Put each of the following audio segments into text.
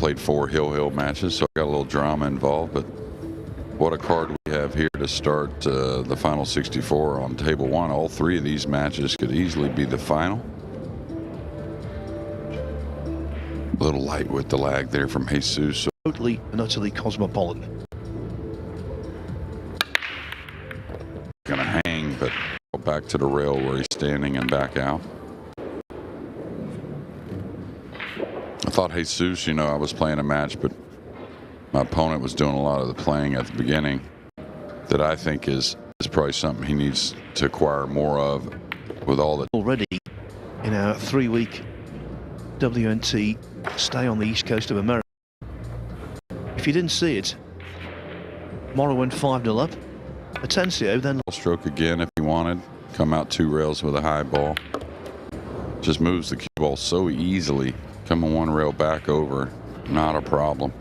played 4 hill matches, so I got a little drama involved, but what a card we have here to start the final 64 on table 1. All 3 of these matches could easily be the final. A little light with the lag there from Jesus. So totally and utterly cosmopolitan. Gonna hang, but back to the rail where he's standing and back out. I thought Jesus, you know, I was playing a match, but my opponent was doing a lot of the playing at the beginning that I think is probably something he needs to acquire more of with all the... Already in our 3-week WNT stay on the east coast of America. If you didn't see it, Morrow went 5-0 up. Atencio then... Stroke again if he wanted. Come out 2 rails with a high ball. Just moves the cue ball so easily. Coming 1 rail back over, not a problem.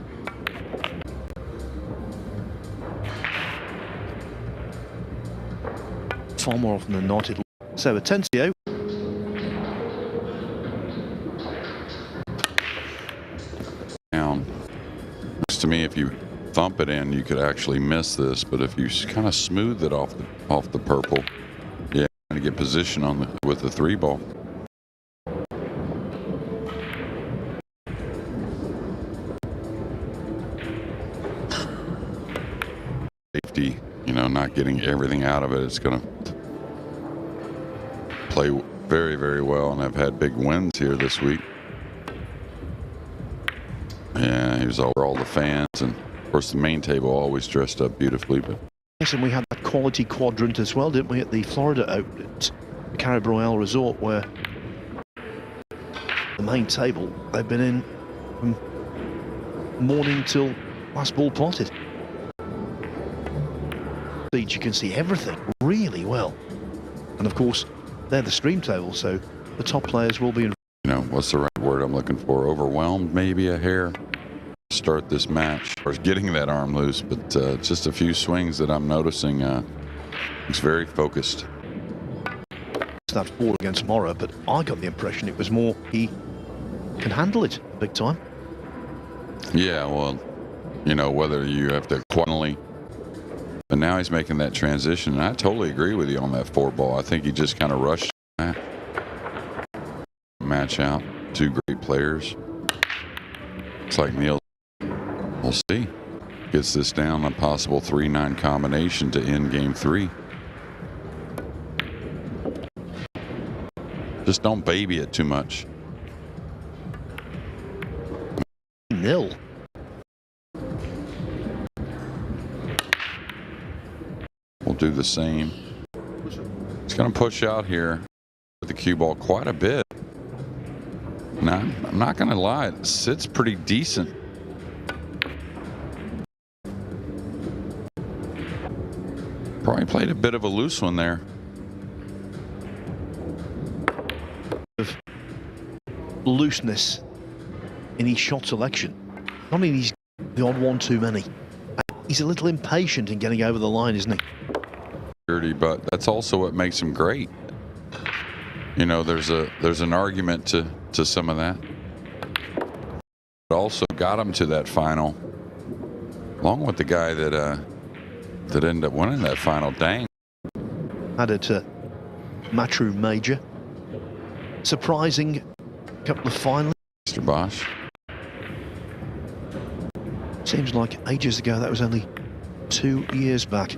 Far more often than not, so Atencio. Down. Looks to me, if you thump it in, you could actually miss this, but if you kind of smooth it off the purple, yeah, to get position on with the 3 ball. Safety, you know, not getting everything out of it. It's going to play very, very well, and I've had big wins here this week. Yeah, he was over all the fans, and of course the main table always dressed up beautifully. But yes, and we had that quality quadrant as well, didn't we, at the Florida Open at the Carib Royale Resort, where the main table they've been in from morning till last ball potted. You can see everything really well, and of course they're the stream table, so the top players will be in. You know, what's the right word I'm looking for? Overwhelmed, maybe a hair. Start this match, or getting that arm loose, but just a few swings that I'm noticing. He's very focused. That 4 against Morrow, but I got the impression it was more he can handle it big time. Yeah, well, you know, whether you have to quietly. But now he's making that transition, and I totally agree with you on that 4 ball. I think he just kind of rushed that match out. 2 great players. It's like Neil. We'll see. Gets this down, a possible 3-9 combination to end game 3. Just don't baby it too much. 0. We'll do the same. It's going to push out here with the cue ball quite a bit. Now, I'm not going to lie, it sits pretty decent. Probably played a bit of a loose one there. Of looseness in his shot selection. I mean, he's the odd one too many. He's a little impatient in getting over the line, isn't he? But that's also what makes him great. You know, there's an argument to some of that. But also got him to that final, along with the guy that ended up winning that final. Dang. Added to Matchroom Major. Surprising couple of finalists. Mr. Bosch. Seems like ages ago. That was only 2 years back.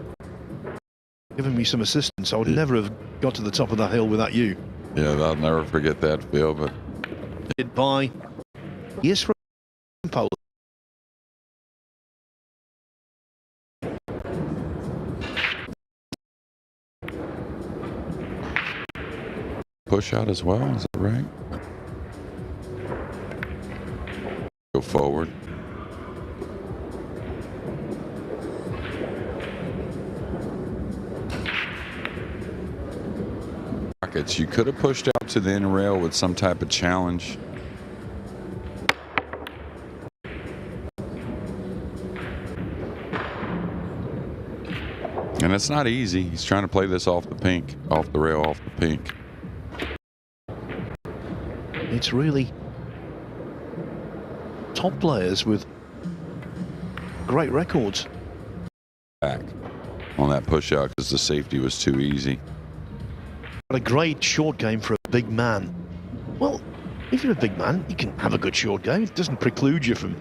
Giving me some assistance. I would never have got to the top of that hill without you. Yeah, I'll never forget that, Phil. But by yes, from Poland. Push out as well, is that right? Go forward. You could have pushed out to the end rail with some type of challenge. And it's not easy. He's trying to play this off the pink, off the rail, off the pink. It's really top players with great records. Back on that push out because the safety was too easy. But a great short game for a big man. Well, if you're a big man, you can have a good short game. It doesn't preclude you from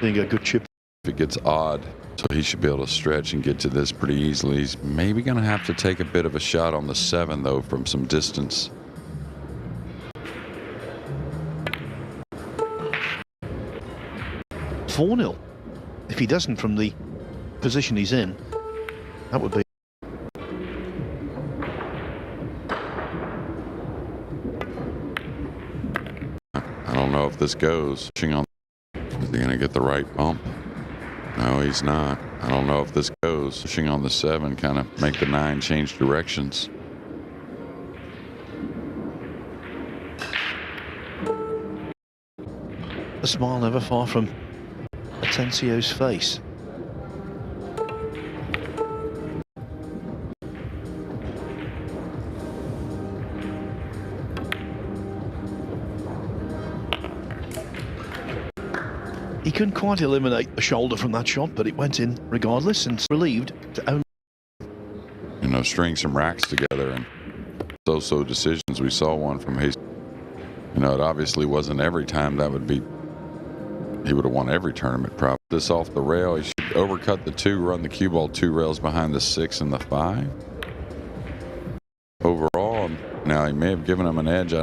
being a good chip. If it gets odd, so he should be able to stretch and get to this pretty easily. He's maybe going to have to take a bit of a shot on the 7, though, from some distance. $4-0. If he doesn't from the position he's in, that would be. I don't know if this goes. Is he going to get the right bump? No, he's not. I don't know if this goes. Pushing on the 7, kind of make the 9 change directions. A smile never far from Atencio's face. He couldn't quite eliminate the shoulder from that shot, but it went in regardless, and relieved to own. You know, string some racks together and so decisions. We saw one from Hayes. You know, it obviously wasn't every time. That would be, he would have won every tournament prop. This off the rail, he should overcut the 2, run the cue ball 2 rails behind the 6 and the 5. Overall, now he may have given him an edge.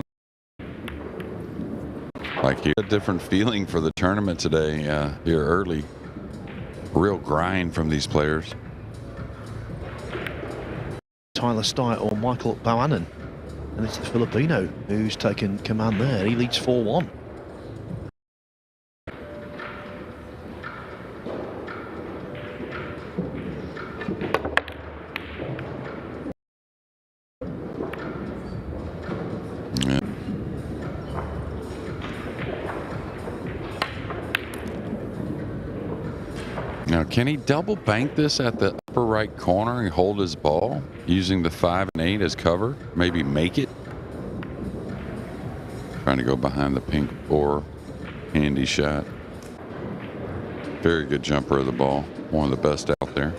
Like he had a different feeling for the tournament today here early. Real grind from these players. Tyler Steyr or Michael Bohannon. And it's the Filipino who's taken command there. He leads 4-1. Now, can he double bank this at the upper right corner and hold his ball using the 5 and 8 as cover? Maybe make it? Trying to go behind the pink 4. Handy shot. Very good jumper of the ball. One of the best out there.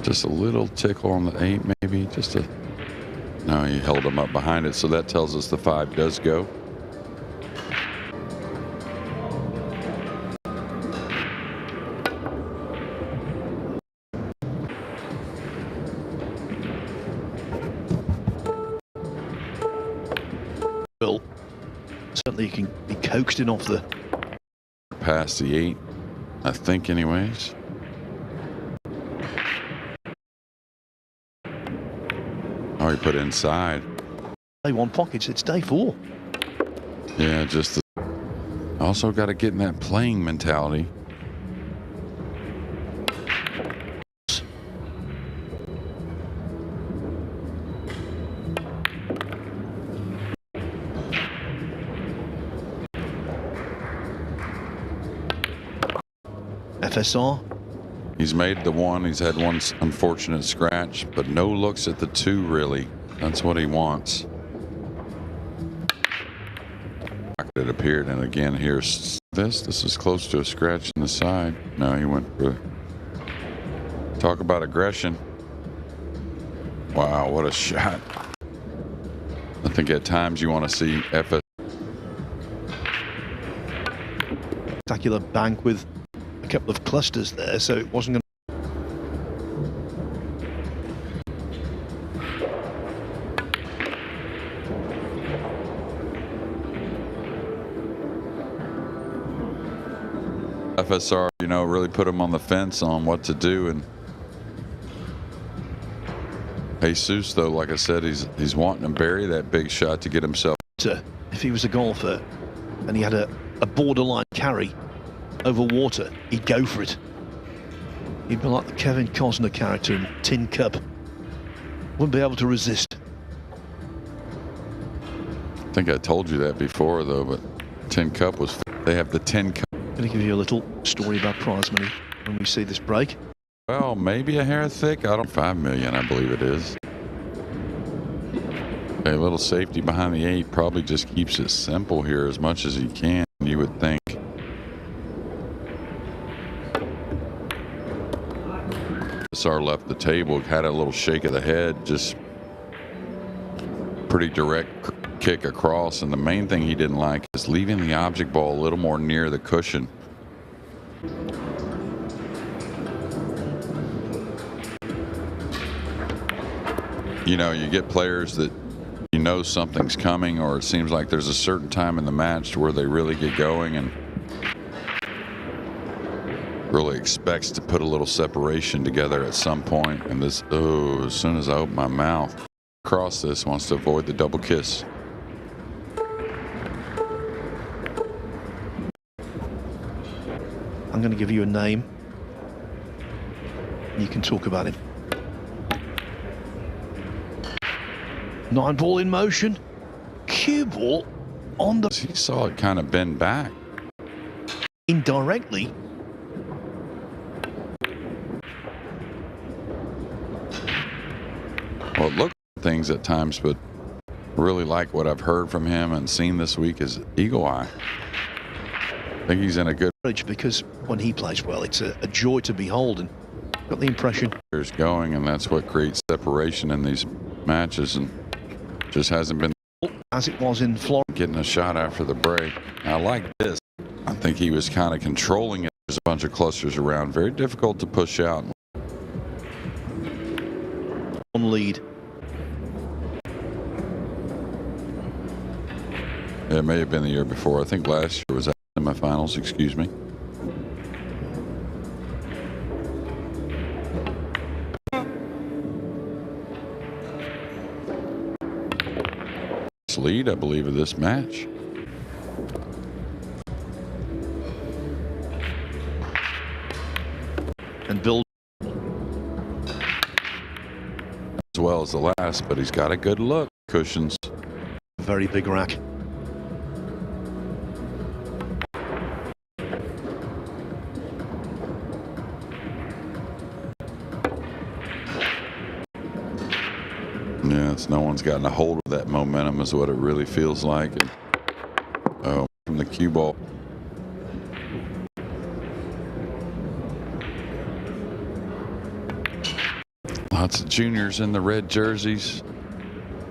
Just a little tickle on the 8 maybe. Just a... No, he held him up behind it, so that tells us the 5 does go. Well, certainly you can be coaxed in off the... Past the 8, I think anyways. Oh, he put it inside. Day 1 pockets, it's day 4. Yeah, just the... Also got to get in that playing mentality. FSR. He's made the 1. He's had one unfortunate scratch, but no looks at the 2 really. That's what he wants. It appeared, and again here's this. This is close to a scratch in the side. No, he went for... Talk about aggression. Wow, what a shot. I think at times you want to see FS. Spectacular bank with a couple of clusters there, so it wasn't going to... FSR, you know, really put him on the fence on what to do. And Jesus, though, like I said, he's wanting to bury that big shot to get himself. If he was a golfer and he had a borderline carry over water, he'd go for it. He'd be like the Kevin Costner character in Tin Cup. Wouldn't be able to resist. I think I told you that before, though, but Tin Cup was... They have the Tin Cup. Going to give you a little story about prize money when we see this break. Well, maybe a hair thick. I don't... $5 million, I believe it is. A little safety behind the 8 probably just keeps it simple here as much as he can, you would think. SR left the table, had a little shake of the head, just pretty direct kick across, and the main thing he didn't like is leaving the object ball a little more near the cushion. You know, you get players that you know something's coming, or it seems like there's a certain time in the match where they really get going and really expects to put a little separation together at some point. And this, oh, as soon as I open my mouth, across this, wants to avoid the double kiss. I'm going to give you a name. You can talk about him. 9 ball in motion. Cue ball on the... He saw it kind of bend back. Indirectly. Well, it looked at things at times, but really like what I've heard from him and seen this week is Eagle Eye. I think he's in a good... Because when he plays well, it's a joy to behold, and got the impression... There's going, and that's what creates separation in these matches, and just hasn't been... As it was in Florida. Getting a shot after the break. I like this. I think he was kind of controlling it. There's a bunch of clusters around. Very difficult to push out. On lead. It may have been the year before. I think last year was at semifinals, excuse me. Lead, I believe, of this match. And build as well as the last, but he's got a good look. Cushions. Very big rack. Yes, no one's gotten a hold of that momentum is what it really feels like. And, oh, from the cue ball. Lots of juniors in the red jerseys.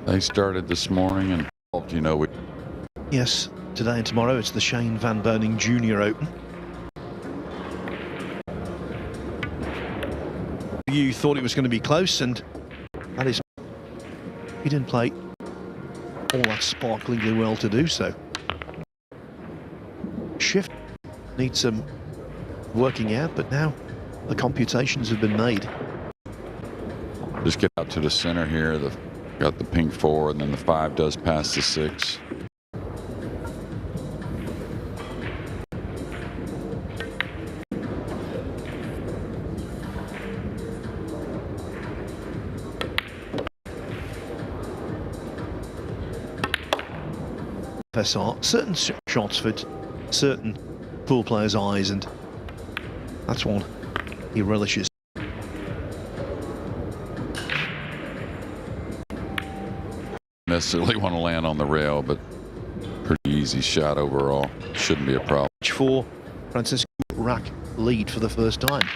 They started this morning, and you know, yes, today and tomorrow it's the Shane Van Boening Junior Open. You thought it was going to be close, and that is... He didn't play all that sparklingly well to do so. Shift needs some working out, but now the computations have been made. Just get out to the center here. Got the pink 4, and then the 5 does pass the 6. FSR, certain shots fit certain pool players' eyes, and that's what he relishes. Necessarily want to land on the rail, but pretty easy shot overall. Shouldn't be a problem. For Francisco, rack lead for the first time.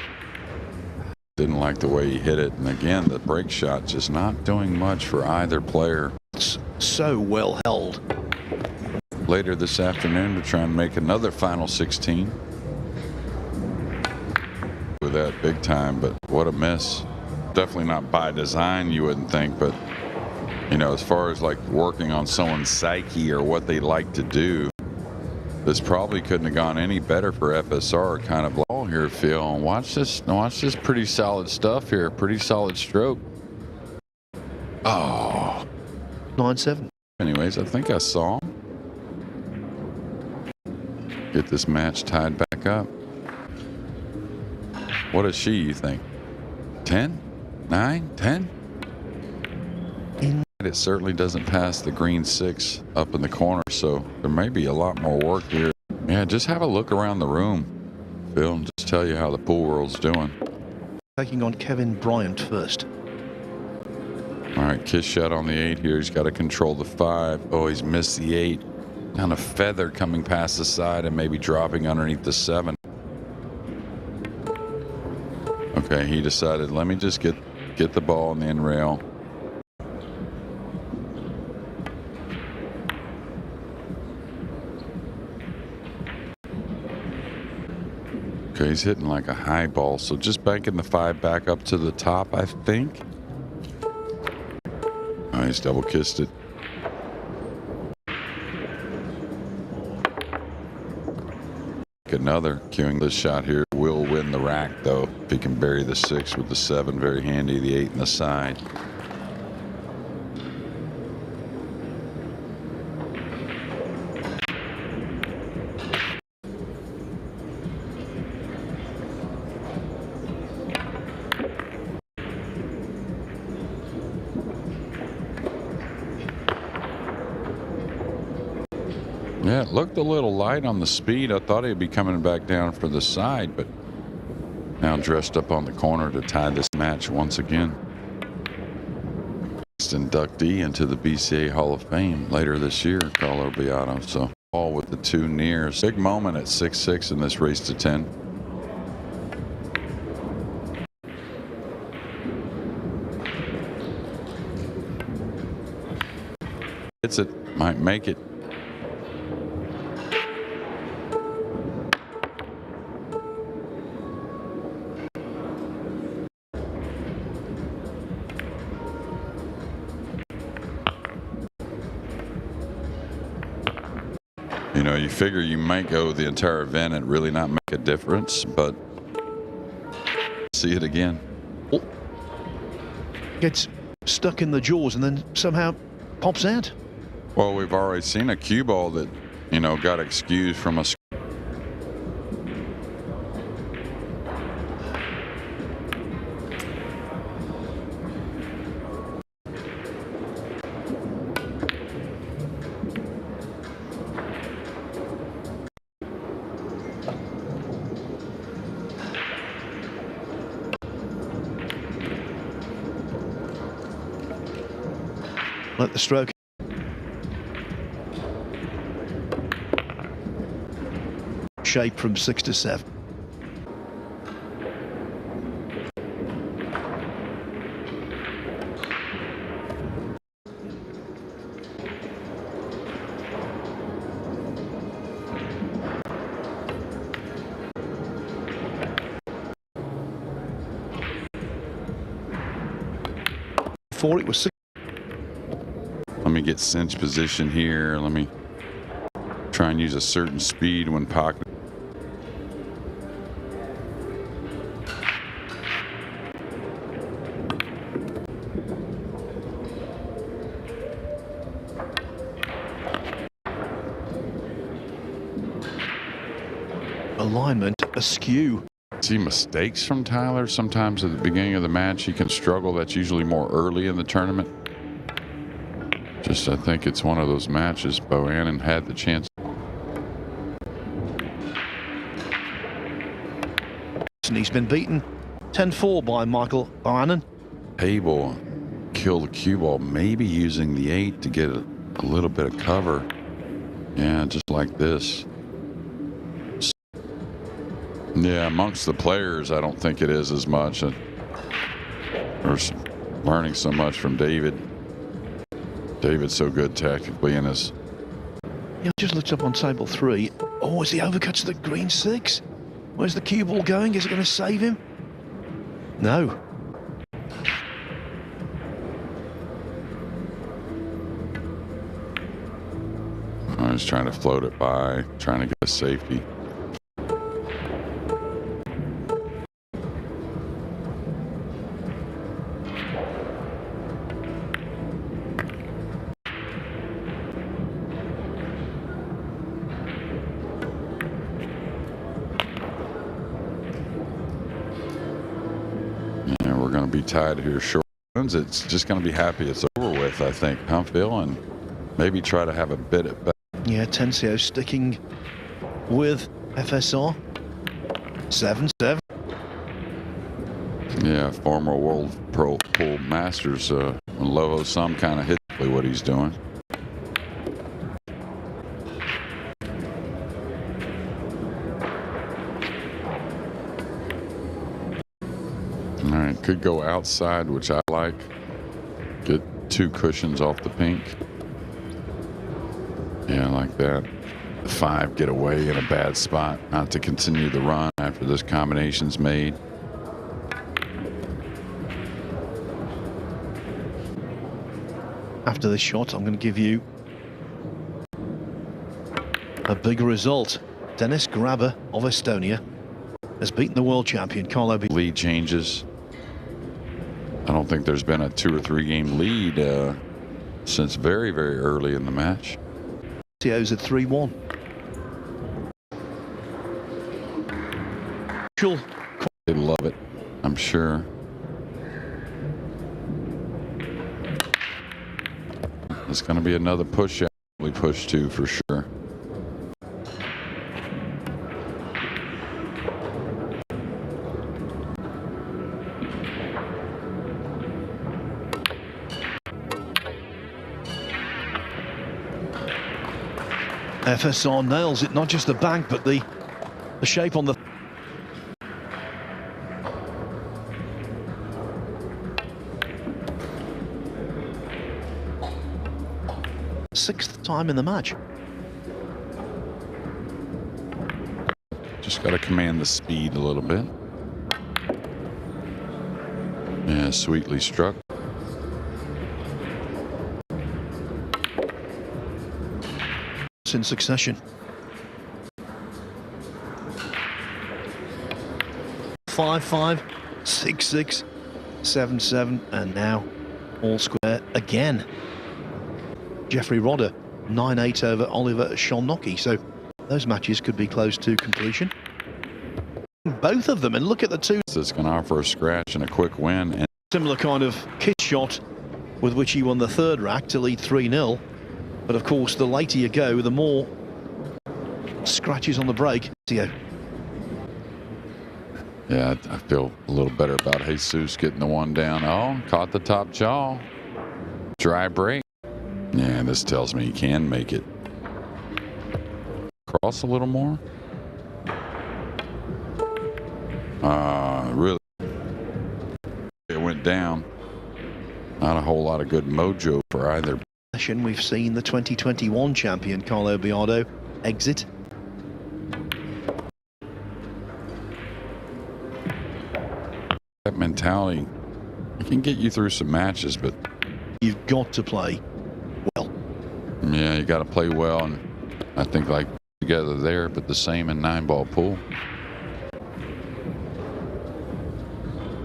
Didn't like the way he hit it, and again the break shot just not doing much for either player. It's so well held. Later this afternoon to try and make another final 16 with that big time, but what a miss. Definitely not by design, you wouldn't think, but you know, as far as like working on someone's psyche or what they like to do, this probably couldn't have gone any better for FSR. Kind of ball here, Phil. Watch this pretty solid stuff here. Pretty solid stroke. Oh. 9-7. Anyways, I think I saw him get this match tied back up. What is she, you think? 10? 9? 10? It certainly doesn't pass the green 6 up in the corner, so there may be a lot more work here. Yeah, just have a look around the room, Phil, and just tell you how the pool world's doing. Taking on Kevin Bryant first. All right, kiss shot on the 8 here. He's got to control the 5. Oh, he's missed the 8. Kind of feather coming past the side and maybe dropping underneath the 7. Okay, he decided, let me just get the ball on the end rail. Okay, he's hitting like a high ball, so just banking the 5 back up to the top, I think. Oh, he's double kissed it. Another queuing this shot here will win the rack, though, if he can bury the 6 with the 7. Very handy, the 8 in the side. Yeah, it looked a little light on the speed. I thought he'd be coming back down for the side, but now dressed up on the corner to tie this match once again. Next inductee into the BCA Hall of Fame later this year, Carlo Beato. So all with the 2 nears. Big moment at 6-6 in this race to 10. Hits it, might make it. You know, you figure you might go the entire event and really not make a difference, but see it again. Gets stuck in the jaws and then somehow pops out. Well, we've already seen a cue ball that, you know, got excused from a. Let the stroke. Shape from 6 to 7. Before it was 6. Let me get cinch position here. Let me try and use a certain speed when pocket. Alignment askew. See mistakes from Tyler sometimes at the beginning of the match. He can struggle. That's usually more early in the tournament. Just, I think it's one of those matches Bohannon had the chance. And he's been beaten 10-4 by Michael Bohannon. Able kill the cue ball, maybe using the 8 to get a little bit of cover. Yeah, just like this. Yeah, amongst the players, I don't think it is as much. We're learning so much from David. David's so good tactically in his. Yeah, just looks up on table 3. Oh, as he overcuts the green 6. Where's the cue ball going? Is it going to save him? No. I was trying to float it by, trying to get a safety. Going to be tied here short. It's just going to be happy it's over with, I think. I'm feeling maybe try to have a bit at back. Yeah, Atencio sticking with FSR. 7-7. Yeah, former World Pro Pool Masters Loho some kind of hit what he's doing. All right, could go outside, which I like. Get 2 cushions off the pink. Yeah, I like that. 5 get away in a bad spot, not to continue the run after this combination's made. After this shot, I'm going to give you a big result. Dennis Grabber of Estonia has beaten the world champion Carlo. Lead changes. I don't think there's been a 2 or 3 game lead since very, very early in the match. Atencio's at 3-1. They love it, I'm sure. It's going to be another push out. We push 2 for sure. FSR nails it, not just the bank, but the shape on the... Sixth time in the match. Just got to command the speed a little bit. Yeah, sweetly struck. In succession. 5-5, 6-6, 7-7, and now all square again. Jeffrey Rodder 9-8 over Oliver Sholnocki. So those matches could be close to completion. Both of them, and look at the 2. It's going to offer a scratch and a quick win. And similar kind of kit shot with which he won the 3rd rack to lead 3-0. But of course, the later you go, the more scratches on the break. Yeah, I feel a little better about Jesus getting the 1 down. Oh, caught the top jaw. Dry break. Yeah, this tells me he can make it. Cross a little more. Really. It went down. Not a whole lot of good mojo for either. We've seen the 2021 champion Carlo Biardo exit. That mentality, it can get you through some matches, but you've got to play well. Yeah, you got to play well, and I think like together there, but the same in 9-ball pool.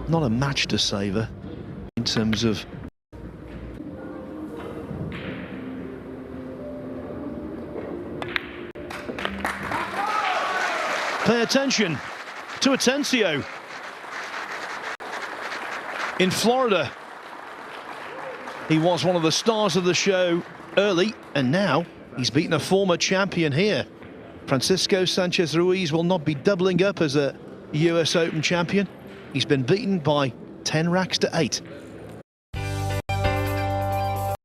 Not a match to savor in terms of pay attention to Atencio in Florida. He was one of the stars of the show early, and now he's beaten a former champion here. Francisco Sanchez Ruiz will not be doubling up as a US Open champion. He's been beaten by 10 racks to 8.